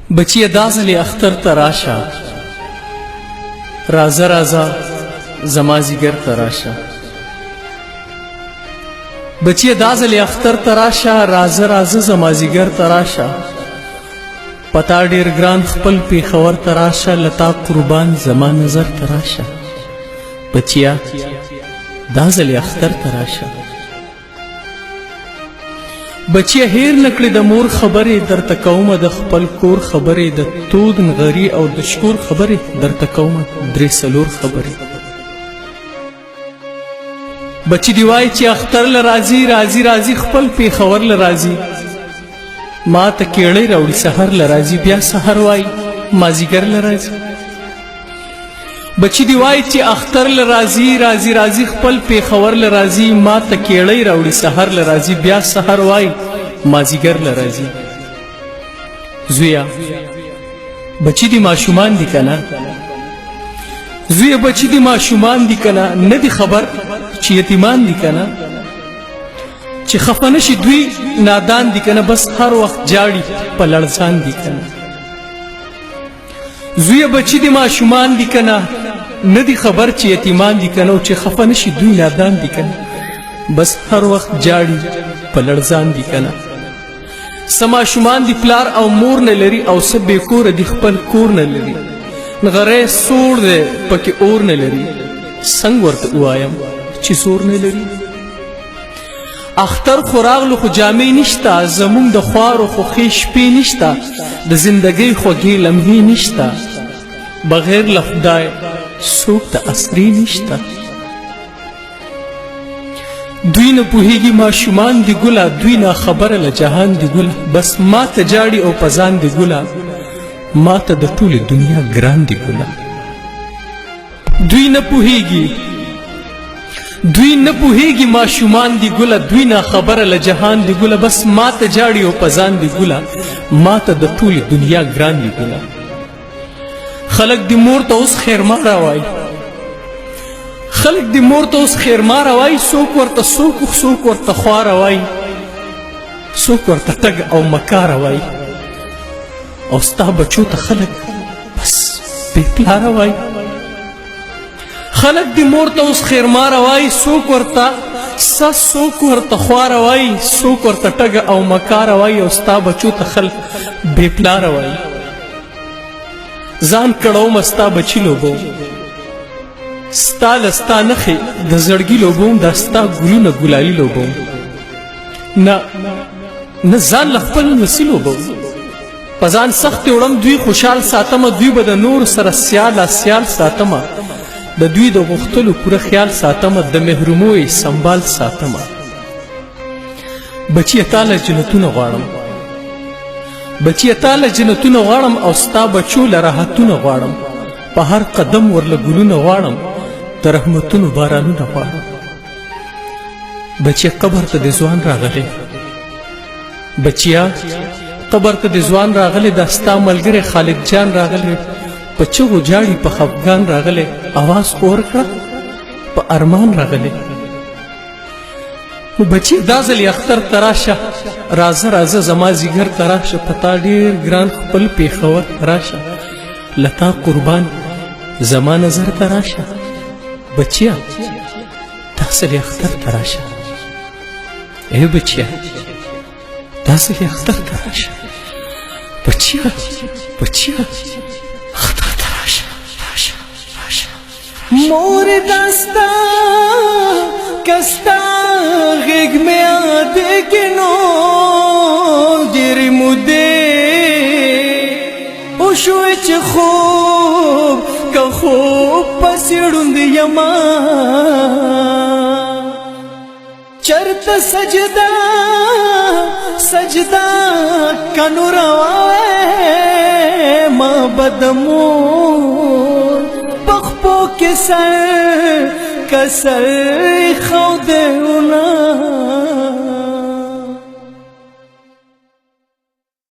بچیه دا ځلې اختر ته راشه، راځه راځه زما ځیګر ته راشه. بچیه دا ځلې اختر ته راشه، راځه راځه زما ځیګر ته راشه. پتا ډېر ګران خپل پېښور ته راشه، لتا قربان زما نظر ته راشه. بچیه دا ځلې اختر ته راشه. بچیه هیر نکړې د مور خبرې، درته کومه د خپل کور خبرې، د تود نغري او د شکور خبرې، درته کومه درې څلور خبرې. بچی دی وای چې اختر له راځي راځي راځي خپل پېښور له راځي. ما ته کیړی راوړي سحر له راځي، بیا سحر وای مازیګر له راځي. بچی دی وای چې اختر له راځي راځي راځي خپل پېښور له راځي. ما ته کیړی راوړي سحر له راځي، بیا سحر وای مازیګر له راځي. زویا بچی دی ماشومان دی کنه، زویا بچی دی ماشومان دی کنه، نه دی خبر چې یتیمان دی کنه. چې خفه نشي دوی نادان دی کنه، بس هر وخت جاړي په لړزان دی کنه. زویا بچی دی ماشومان دی کنه، نه دی خبر چې یتیمان دی کنه. چې خفه نشي دوی نادان دی کنه، بس هر وخت جاړي په لړزان دی کنه. څه ماشومان دی پلار او مور نه لري، او څه بې کوره دی خپل کور نه لري. نغری سوړ دی پکې اور نه لري، څنګه ورته ووایم چې زور نه لري. اختر خو راغلو خو جامې نشته، زمونږ د خوارو خو ښې شپې نشته، د زندګۍ خوږې لمحې نشته، بغیر له خدای څوک د اسرې نشته. دوی نه پوهېږي ماشومان دی ګله، دوی نه خبره له جهان دی ګله. بس ما ته جاړي او په ځان دی ګله، ما ته د ټولې دنیا ګران دی ګله. دوی نه پوهېږي، دوی نه پوهېږي ماشومان دی ګله، دوی نه خبره له جهان دی ګله. بس ما ته جاړي او په ځان دی ګله، ما ته د ټولې دنیا ګران دی ګله. خلک دی مور ته اوس خیرماره وای، خلک دی مور ته اوس خیرماره وای. څوک ورته خواره وای، څوک ورته ټګ او مکاره وای. او ستا بچو ته خلک بس بې پلاره وای. خلک دی مور ته اوس خیرماره وای، څوک ورته سس، څوک ورته خواره وای، څوک ورته ټګ او مکاره وای. او ستا بچو ته خلک بې پلاره وای. ځان کړوم ستا بچي لوبو، ستا له ستا نښې د زړګي لوبوم، دا ستا ګلونه ګلالي لوبوم. نه نه ځان له خپل نسي لوبوم، په ځان سختې وړم دوی خوشحال ساتمه. دوی به د نور سره سیاله سیال ساتمه، د دوی د غوښتلو پوره خیال ساتمه، د محرومو سنبال ساتمه. بچیه تاله جنتونه غواړم، بچیه تاله جنتونه غواړم، او ستا بچو له راحتونه غواړم. په هر قدم ورله ګلونه غواړم، د رحمتونو بارانونه غواړم. بچیه قبر ته د ځوان راغلی، بچیه قبر ته د ځوان راغلی، دا ستا ملګری خالد جان راغلی. په چغو جاړي په خفګان راغلی، اواز خو ورکړه په ارمان راغلی. نو بچی دا ځلې اختر ته راشه، راځه راځه زما ځیګر ته راشه. په تا ډېر ګران خپل پېښور ته راشه، لتا قربان زما نظر ته راشه. بچیه دا ځلې اختر ته راشه، ای بچیه دا ځلې اختر ته راشه. بچیه بچیه اختر ته راشه، راشه راشه. مور دستا کستا غیږ مې یادېږي نو ډېرې مودې وشوې چې خوب که خوب پسې ړوند یمه. چرته سجده سجده که نو روا وی، ما به د مور په خپو کې سر که سر ایښودی ونه.